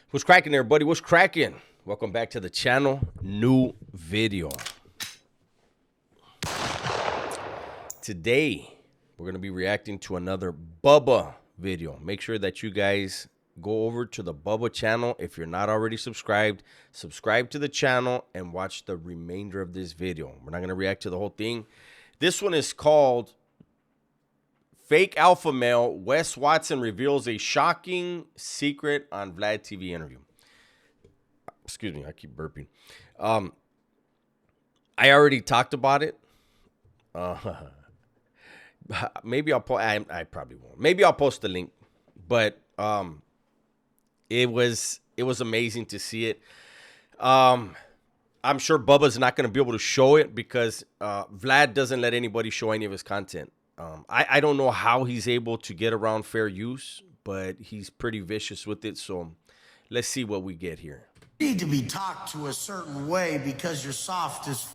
What's cracking, everybody? What's cracking? Welcome back to the channel. New video. Today, we're going to be reacting to another Bubba video. Make sure that you guys go over to the Bubba channel. If you're not already subscribed, subscribe to the channel and watch the remainder of this video. We're not going to react to the whole thing. This one is called Fake Alpha Male. Wes Watson reveals a shocking secret on Vlad TV interview. Excuse me, I keep burping. I already talked about it. Maybe I'll post. I probably won't. Maybe I'll post the link. But it was amazing to see it. I'm sure Bubba's not going to be able to show it because Vlad doesn't let anybody show any of his content. I don't know how he's able to get around fair use, but he's pretty vicious with it. So let's see what we get here. You need to be talked to a certain way because you're soft as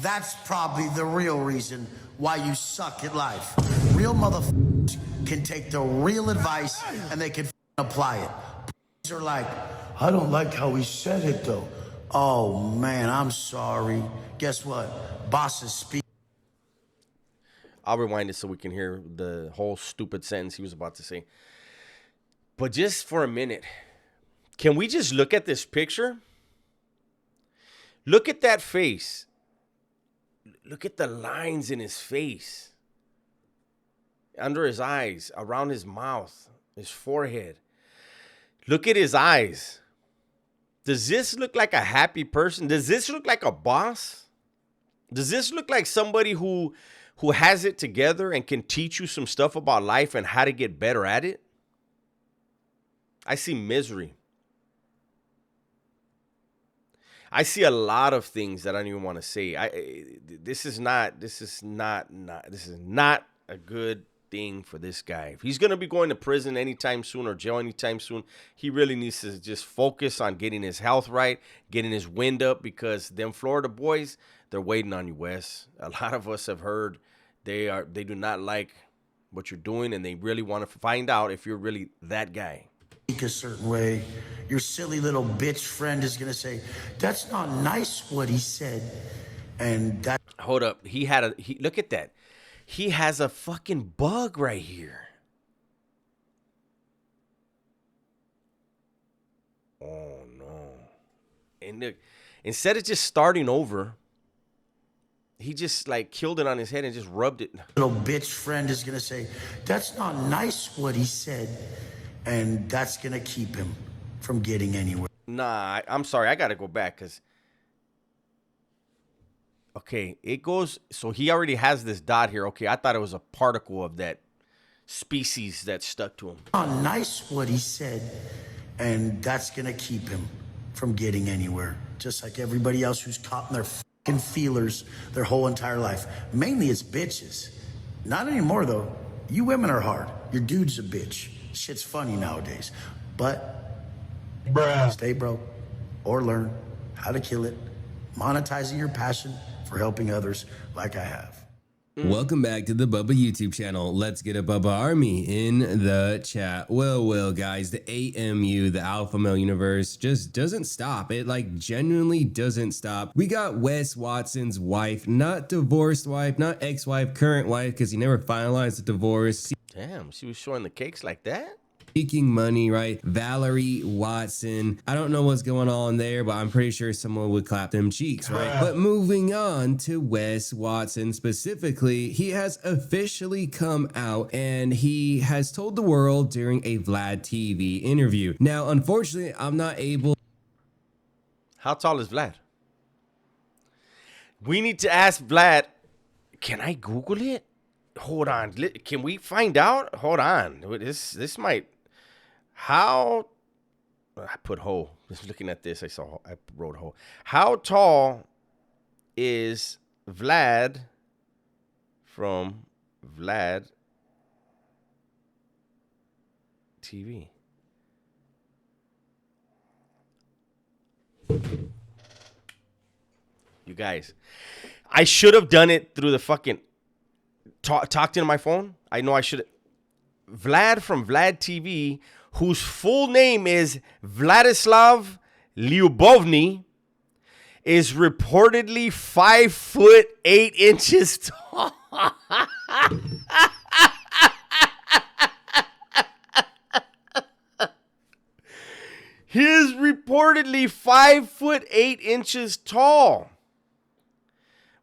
That's probably the real reason why you suck at life. Real motherfuckers can take the real advice and they can apply it. Are like, I don't like how he said it though. Oh man, I'm sorry. Guess what? Bosses speak. I'll rewind it so we can hear the whole stupid sentence he was about to say. But just for a minute, can we just look at this picture? Look at that face. Look at the lines in his face. Under his eyes, around his mouth, his forehead. Look at his eyes. Does this look like a happy person? Does this look like a boss? Does this look like somebody who has it together and can teach you some stuff about life and how to get better at it? I see misery. I see a lot of things that I don't even want to say. This is not a good thing for this guy. If he's going to be going to prison anytime soon or jail anytime soon, he really needs to just focus on getting his health right, getting his wind up, because them Florida boys, they're waiting on you, Wes. A lot of us have heard they do not like what you're doing, and they really want to find out if you're really that guy. A certain way, your silly little bitch friend is gonna say, "That's not nice what he said," and that. Hold up, look at that. He has a fucking bug right here. Oh no! And look, instead of just starting over, he just like killed it on his head and just rubbed it. Little bitch friend is gonna say, "That's not nice what he said." And that's going to keep him from getting anywhere. Nah, I'm sorry. I got to go back because, okay, it goes. So he already has this dot here. Okay, I thought it was a particle of that species that stuck to him. Oh, nice what he said. And that's going to keep him from getting anywhere. Just like everybody else who's caught in their fucking feelers their whole entire life. Mainly it's bitches. Not anymore, though. You women are hard. Your dude's a bitch. Shit's funny nowadays, but stay broke or learn how to kill it, monetizing your passion for helping others like I have. Welcome back to the Bubba YouTube channel. Let's get a Bubba army in the chat. Well, guys, the AMU, the Alpha Male universe, just doesn't stop. It like genuinely doesn't stop. We got Wes Watson's wife, not divorced wife, not ex-wife, current wife, because he never finalized the divorce. Damn, she was showing the cakes like that? Seeking money, right? Valerie Watson. I don't know what's going on there, but I'm pretty sure someone would clap them cheeks, right? But moving on to Wes Watson specifically, he has officially come out and he has told the world during a Vlad TV interview. Now, unfortunately, I'm not able. How tall is Vlad? We need to ask Vlad. Can I Google it? Hold on. Can we find out? Hold on. This might. How? I put ho. Just looking at this, I wrote ho. How tall is Vlad from Vlad TV? You guys, I should have done it through the fucking. Talked into my phone. I know I should. Vlad from Vlad TV, whose full name is Vladislav Lyubovny, is reportedly 5'8" tall. He is reportedly 5'8" tall.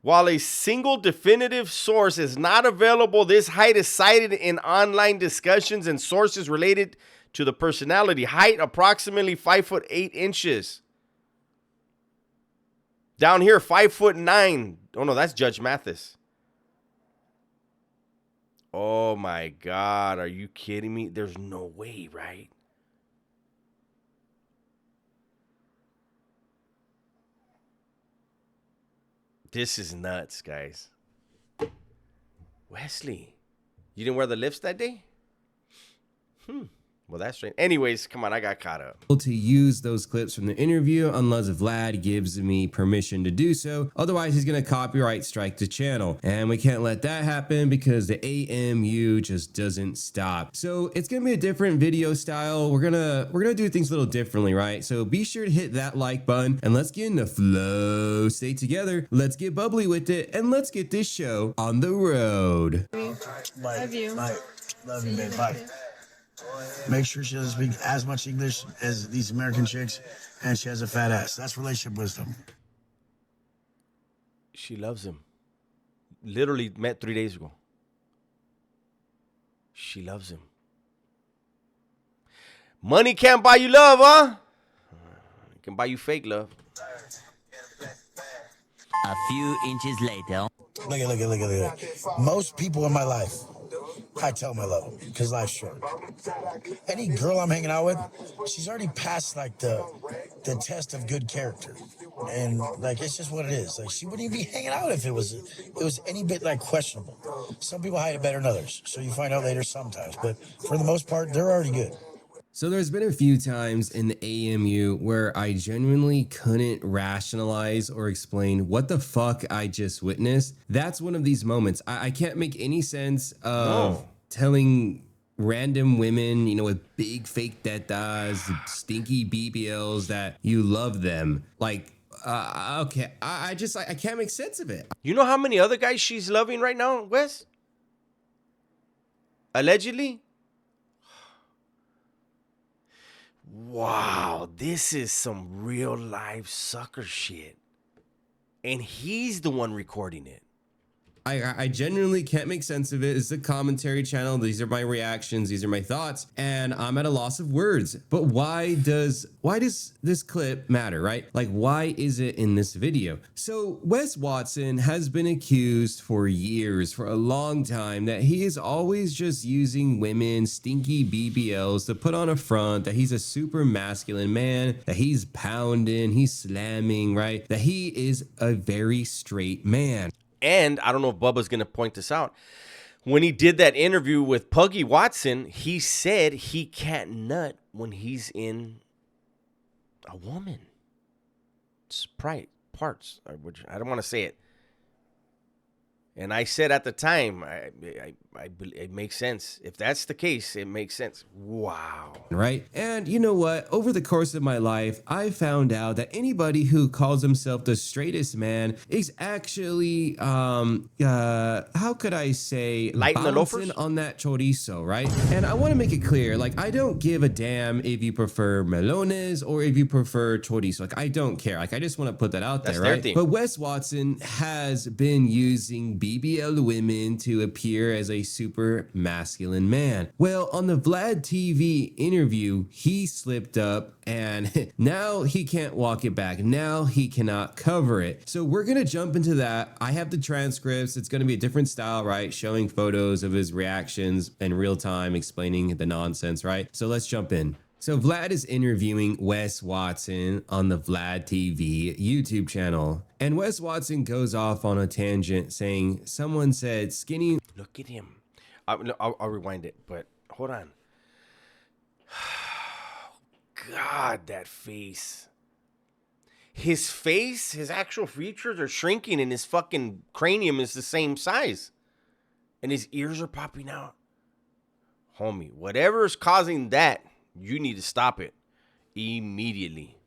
While a single definitive source is not available, this height is cited in online discussions and sources related to the personality. Height approximately 5'8". Down here, 5'9". Oh no, that's Judge Mathis. Oh my God, are you kidding me? There's no way, right? This is nuts, guys. Wesley, you didn't wear the lips that day? Well, that's strange. Anyways, come on, I got caught up. To use those clips from the interview unless Vlad gives me permission to do so. Otherwise, he's going to copyright strike the channel. And we can't let that happen because the AMU just doesn't stop. So it's going to be a different video style. We're going to do things a little differently, right? So be sure to hit that like button and let's get in the flow. Stay together. Let's get bubbly with it and let's get this show on the road. Love you. Bye. Love you, babe. Bye. Make sure she doesn't speak as much English as these American chicks, and she has a fat ass. That's relationship wisdom. She loves him. Literally met 3 days ago. She loves him. Money can't buy you love, huh? It can buy you fake love. A few inches later. Look at. Most people in my life, I tell them I love them because life's short. Any girl I'm hanging out with, she's already passed like the test of good character, and like it's just what it is. Like she wouldn't even be hanging out if it was any bit like questionable. Some people hide it better than others, so you find out later sometimes. But for the most part, they're already good. So there's been a few times in the AMU where I genuinely couldn't rationalize or explain what the fuck I just witnessed. That's one of these moments. I can't make any sense of telling random women, you know, with big fake tetas, stinky BBLs that you love them. Like, okay, I can't make sense of it. You know how many other guys she's loving right now, Wes? Allegedly? Wow, this is some real life sucker shit. And he's the one recording it. I genuinely can't make sense of it. It's a commentary channel. These are my reactions. These are my thoughts. And I'm at a loss of words. But why does this clip matter, right? Like, why is it in this video? So Wes Watson has been accused for years, for a long time, that he is always just using women, stinky BBLs to put on a front, that he's a super masculine man, that he's pounding, he's slamming, right? That he is a very straight man. And I don't know if Bubba's going to point this out. When he did that interview with Puggy Watson, he said he can't nut when he's in a woman. It's parts. I don't want to say it. And I said at the time, it makes sense. If that's the case, it makes sense. Wow. Right? And you know what? Over the course of my life, I found out that anybody who calls himself the straightest man is actually, how could I say, light in the loafers on that chorizo, right? And I want to make it clear, like, I don't give a damn if you prefer melones or if you prefer chorizo. Like, I don't care. Like, I just want to put that out there, right? But Wes Watson has been using BBL women to appear as a super masculine man. Well, on the Vlad TV interview, he slipped up and now he can't walk it back. Now he cannot cover it. So we're going to jump into that. I have the transcripts. It's going to be a different style, right? Showing photos of his reactions in real time, explaining the nonsense, right? So let's jump in. So Vlad is interviewing Wes Watson on the Vlad TV YouTube channel. And Wes Watson goes off on a tangent saying someone said skinny. Look at him. I'll rewind it, but hold on. God, that face. His face, his actual features are shrinking and his fucking cranium is the same size. And his ears are popping out. Homie, whatever is causing that You need to stop it immediately.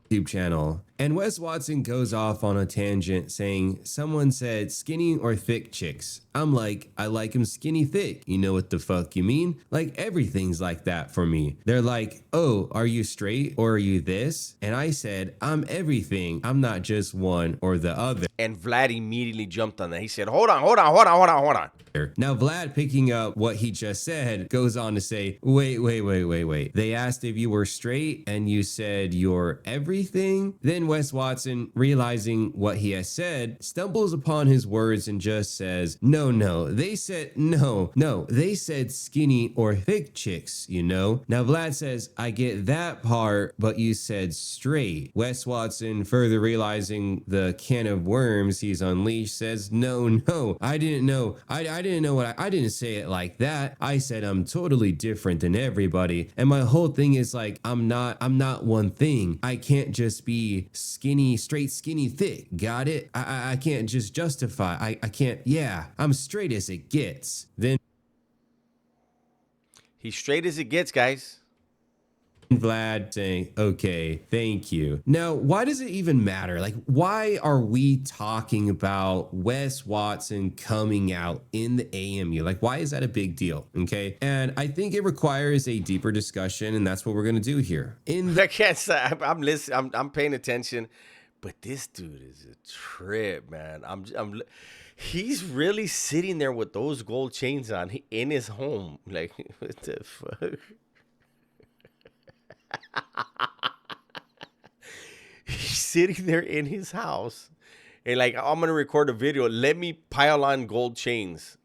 YouTube channel. And Wes Watson goes off on a tangent saying someone said skinny or thick chicks. I'm like, I like him skinny thick. You know what the fuck you mean? Like everything's like that for me. They're like, oh, are you straight or are you this? And I said, I'm everything. I'm not just one or the other. And Vlad immediately jumped on that. He said, hold on. Now, Vlad, picking up what he just said, goes on to say, wait. They asked if you were straight and you said you're everything. Then Wes Watson, realizing what he has said, stumbles upon his words and just says, no, they said they said skinny or thick chicks, you know? Now, Vlad says, I get that part, but you said straight. Wes Watson, further realizing the can of worms he's unleashed, says, no, I didn't know. I didn't know I didn't say it like that. I said I'm totally different than everybody. And my whole thing is like, I'm not one thing. I can't just be skinny, straight, skinny, thick. Got it? I can't just justify. I can't. Yeah, I'm straight as it gets. Then He's straight as it gets, guys. Vlad saying, okay, thank you. Now, why does it even matter? Like, why are we talking about Wes Watson coming out in the AMU? Like, why is that a big deal? Okay. And I think it requires a deeper discussion, and that's what we're going to do here. I can't say I'm listening. I'm paying attention, but this dude is a trip, man. He's really sitting there with those gold chains on in his home. Like, what the fuck? He's sitting there in his house and like, I'm going to record a video. Let me pile on gold chains.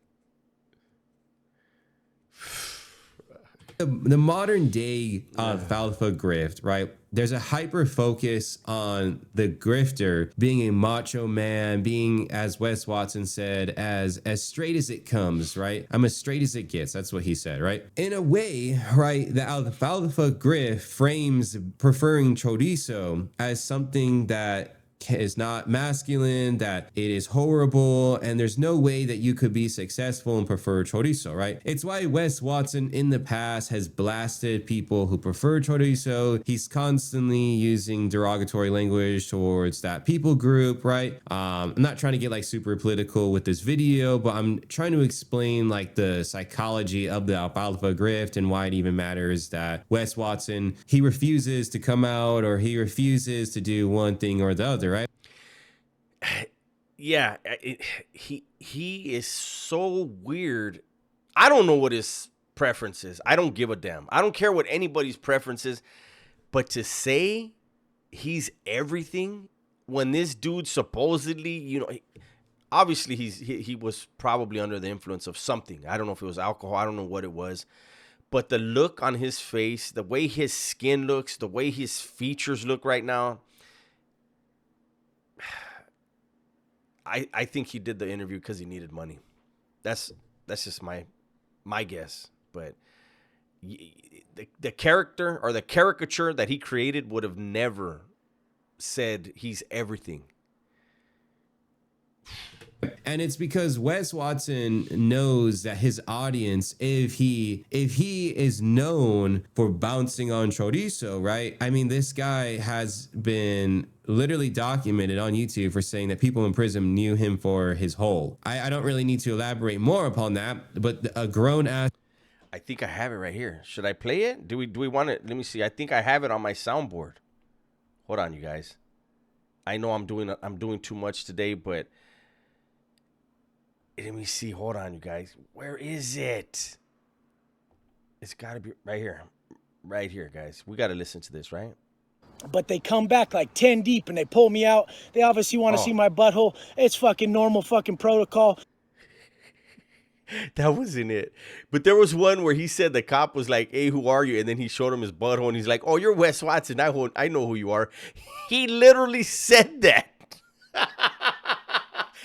The modern day alpha grift, right? There's a hyper focus on the grifter being a macho man, being, as Wes Watson said, as straight as it comes, right? I'm as straight as it gets. That's what he said, right? In a way, right, the alpha grift frames preferring chorizo as something that is not masculine, that it is horrible, and there's no way that you could be successful and prefer chorizo, right? It's why Wes Watson in the past has blasted people who prefer chorizo. He's constantly using derogatory language towards that people group, right? I'm not trying to get like super political with this video, but I'm trying to explain like the psychology of the alpha grift and why it even matters that Wes Watson, he refuses to come out or he refuses to do one thing or the other, right? Yeah, he is so weird. I don't know what his preference is. I don't give a damn. I don't care what anybody's preference is. But to say he's everything when this dude supposedly, you know, obviously he was probably under the influence of something. I don't know if it was alcohol. I don't know what it was. But the look on his face, the way his skin looks, the way his features look right now, I think he did the interview because he needed money. That's just my guess. But the character or the caricature that he created would have never said he's everything. And it's because Wes Watson knows that his audience, if he is known for bouncing on chorizo, right? I mean, this guy has been literally documented on YouTube for saying that people in prison knew him for his hole. I don't really need to elaborate more upon that, but a grown ass. I think I have it right here. Should I play it? Do we want it? Let me see. I think I have it on my soundboard. Hold on, you guys. I know I'm doing too much today, but let me see. Hold on, you guys. Where is it? It's got to be right here. Right here, guys. We got to listen to this, right? But they come back like 10 deep and they pull me out. They obviously want to see my butthole. It's fucking normal fucking protocol. That wasn't it. But there was one where he said the cop was like, hey, who are you? And then he showed him his butthole and he's like, oh, you're Wes Watson. I know who you are. He literally said that.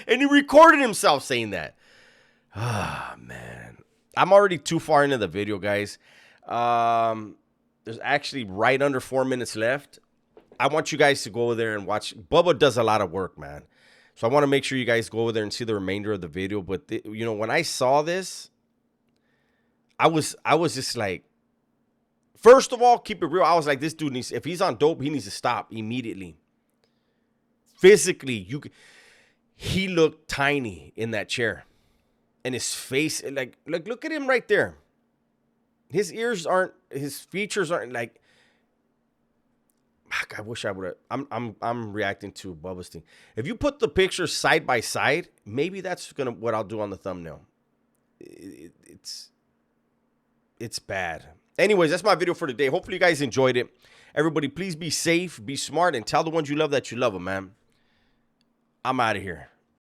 And he recorded himself saying that. Ah, man. I'm already too far into the video, guys. There's actually right under 4 minutes left. I want you guys to go over there and watch. Bubba does a lot of work, man. So I want to make sure you guys go over there and see the remainder of the video. But, when I saw this, I was just like, First of all, keep it real. I was like, this dude needs, if he's on dope, he needs to stop immediately. Physically, he looked tiny in that chair. And his face, like look at him right there. His ears aren't, his features aren't like, I wish I would have. I'm reacting to Bubba's thing. If you put the pictures side by side, maybe that's what I'll do on the thumbnail. It's bad. Anyways, that's my video for today. Hopefully you guys enjoyed it. Everybody, please be safe, be smart, and tell the ones you love that you love them, man. I'm out of here.